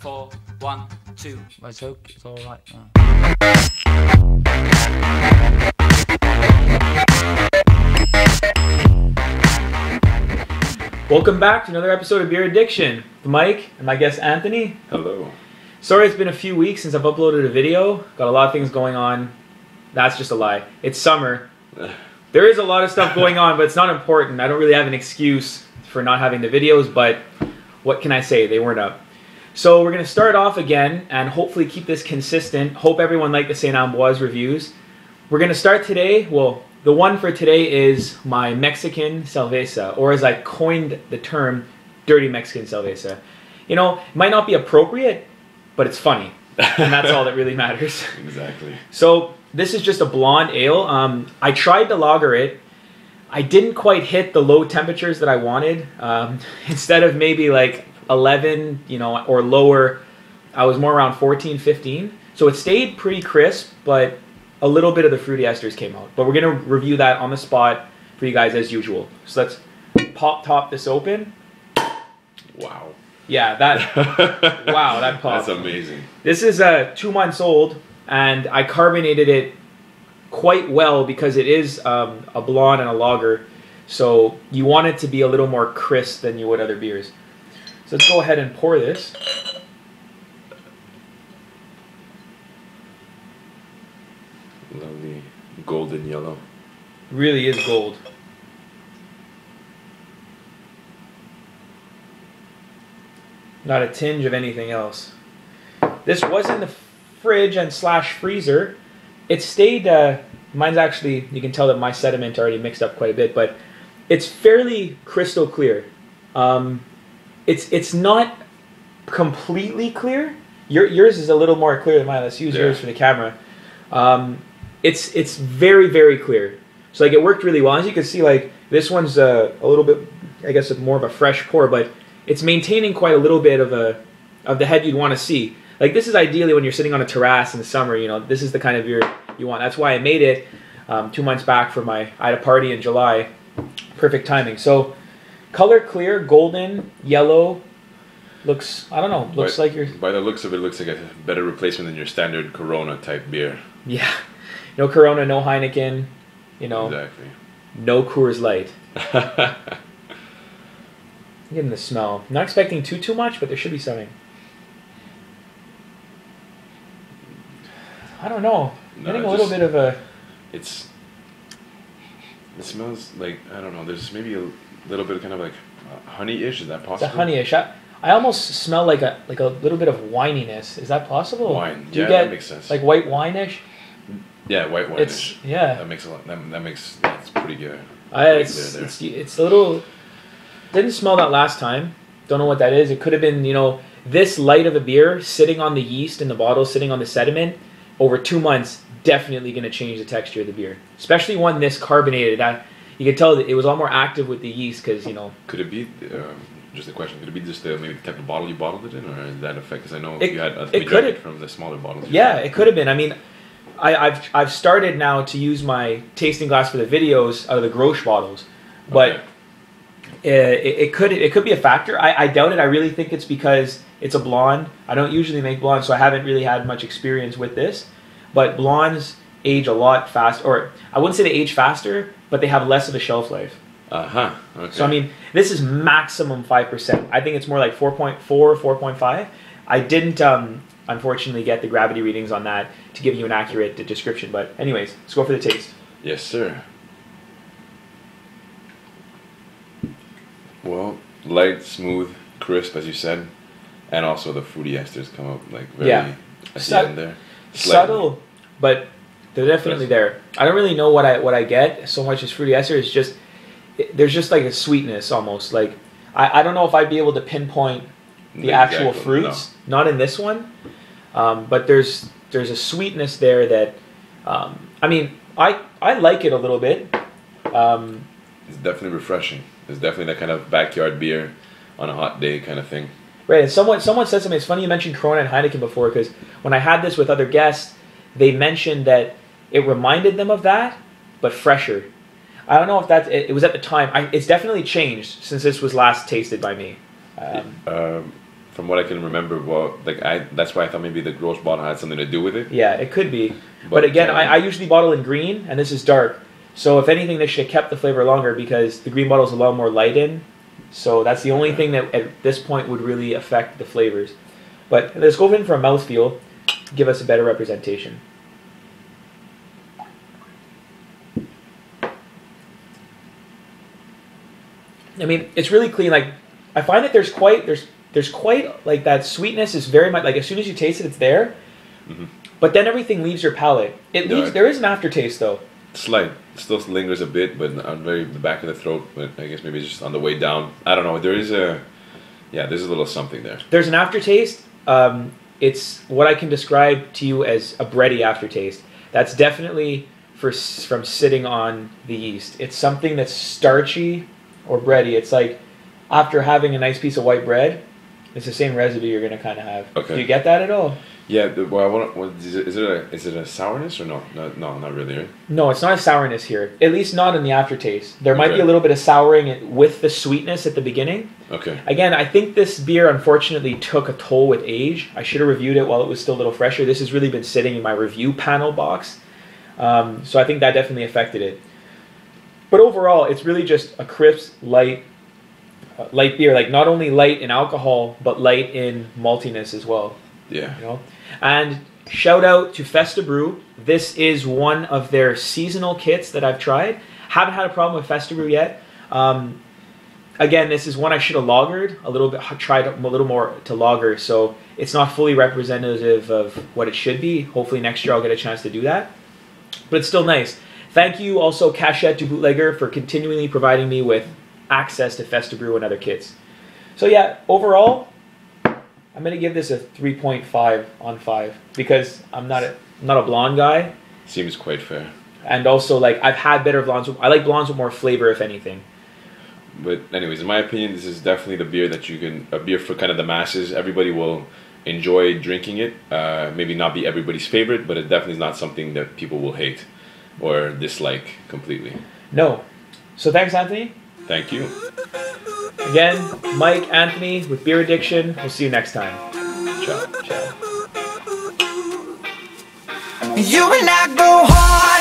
4, 1, 2. Let's hope it's all right now. Welcome back to another episode of Beer Addiction. Mike and my guest Anthony. Hello. Sorry it's been a few weeks since I've uploaded a video. Got a lot of things going on. That's just a lie. It's summer. There is a lot of stuff going on, but it's not important. I don't really have an excuse for not having the videos, but what can I say? They weren't up. So we're going to start off again and hopefully keep this consistent. Hope everyone liked the St. Amboise reviews. We're going to start today. Well, the one for today is my Mexican Cerveza, or as I coined the term, dirty Mexican Cerveza. You know, it might not be appropriate, but it's funny. And that's all that really matters. Exactly. So this is just a blonde ale. I tried to lager it. I didn't quite hit the low temperatures that I wanted. Instead of maybe like 11, you know, or lower, I was more around 14, 15. So it stayed pretty crisp, but a little bit of the fruity esters came out. But we're going to review that on the spot for you guys as usual. So let's top this open. Wow. Yeah, that wow, that popped. That's amazing. This is 2 months old, and I carbonated it quite well because it is a blonde and a lager. So you want it to be a little more crisp than you would other beers. So let's go ahead and pour this. Lovely golden yellow. Really is gold. Not a tinge of anything else. This was in the fridge and slash freezer. It stayed, mine's actually, you can tell that my sediment already mixed up quite a bit, but it's fairly crystal clear. It's not completely clear. Yours is a little more clear than mine. Let's use yours for the camera. It's very, very clear. So like it worked really well. As you can see, like this one's a little bit, I guess, more of a fresh pour, but it's maintaining quite a little bit of the head you'd want to see. Like this is ideally when you're sitting on a terrace in the summer. You know, this is the kind of beer you want. That's why I made it 2 months back for I had a party in July. Perfect timing. So color clear, golden, yellow. Looks, I don't know, looks like you're... By the looks of it, looks like a better replacement than your standard Corona type beer. Yeah. No Corona, no Heineken, you know. Exactly. No Coors Light. Getting the smell. Not expecting too much, but there should be something. I don't know. Getting a little bit of a... It smells like, I don't know, there's maybe a little bit of kind of like honey-ish. Is that possible? It's a honey-ish. I almost smell like a little bit of wininess. Is that possible? Wine. Do you yeah, get that makes sense. like white wine-ish? Yeah, white wine-ish. Yeah. That makes a lot. That's pretty good. It's a little... Didn't smell that last time. Don't know what that is. It could have been, you know, this light of a beer sitting on the yeast in the bottle, sitting on the sediment over 2 months, definitely going to change the texture of the beer. Especially one this carbonated. You can tell that it was a lot more active with the yeast because, you know... Could it be, just a question, could it be just maybe the type of bottle you bottled it in, or did that affect? Because I know you had a majority from the smaller bottles. Yeah, it could have been. I mean, I've started now to use my tasting glass for the videos out of the Grosch bottles, but it could be a factor. I doubt it. I really think it's because it's a blonde. I don't usually make blondes, so I haven't really had much experience with this. But blondes age a lot faster, or I wouldn't say they age faster, but they have less of a shelf life. Okay. So I mean, this is maximum 5%. I think it's more like 4.4, 4.5. I didn't unfortunately get the gravity readings on that to give you an accurate description. But anyways, let's go for the taste. Yes, sir. Well, light, smooth, crisp, as you said, and also the fruity esters come up like very at the end there. Subtle, but they're definitely there. I don't really know what I get so much as fruity ester. It's just there's just like a sweetness almost. Like I don't know if I'd be able to pinpoint the actual fruits. No. Not in this one, but there's a sweetness there that I mean I like it a little bit. It's definitely refreshing. It's definitely that kind of backyard beer on a hot day kind of thing. Right, and someone said something. It's funny you mentioned Corona and Heineken before, because when I had this with other guests, they mentioned that it reminded them of that, but fresher. I don't know if it was at the time. It's definitely changed since this was last tasted by me. From from what I can remember, well, like that's why I thought maybe the gross bottle had something to do with it. Yeah, it could be. But again, I usually bottle in green, and this is dark. So if anything, they should have kept the flavor longer because the green bottle is a lot more light in. So that's the only thing that at this point would really affect the flavors. But let's go in for a mouthfeel, give us a better representation. I mean, it's really clean. Like, I find that there's quite like that sweetness is very much like as soon as you taste it, it's there. Mm-hmm. But then everything leaves your palate. There is an aftertaste though. Slight. It still lingers a bit, but on the back of the throat. But I guess maybe it's just on the way down. I don't know. There's a little something there. There's an aftertaste. It's what I can describe to you as a bready aftertaste. That's definitely from sitting on the yeast. It's something that's starchy or bready. It's like after having a nice piece of white bread, it's the same residue you're going to kind of have. Okay. Do you get that at all? Yeah. Well, is it a sourness or no? No, not really. Right? No, it's not a sourness here. At least not in the aftertaste. There might be a little bit of souring with the sweetness at the beginning. Okay. Again, I think this beer unfortunately took a toll with age. I should have reviewed it while it was still a little fresher. This has really been sitting in my review panel box. So I think that definitely affected it. But overall, it's really just a crisp, light beer. Like not only light in alcohol, but light in maltiness as well. Yeah. You know? And shout out to Festabrew. This is one of their seasonal kits that I've tried. Haven't had a problem with Festabrew yet. Again, this is one I should have lagered a little bit. Tried a little more to lager, so it's not fully representative of what it should be. Hopefully next year I'll get a chance to do that. But it's still nice. Thank you also Cachette du Bootlegger for continually providing me with access to Festabrew and other kits. So yeah, overall, I'm going to give this a 3.5 on 5 because I'm not a blonde guy. Seems quite fair. And also, like, I've had better blondes. I like blondes with more flavor, if anything. But anyways, in my opinion, this is definitely the beer that a beer for kind of the masses. Everybody will enjoy drinking it. Maybe not be everybody's favorite, but it definitely is not something that people will hate or dislike completely. No. So thanks, Anthony. Thank you. Again, Mike, Anthony with Beer Addiction. We'll see you next time. Ciao. Ciao. You and I go hard.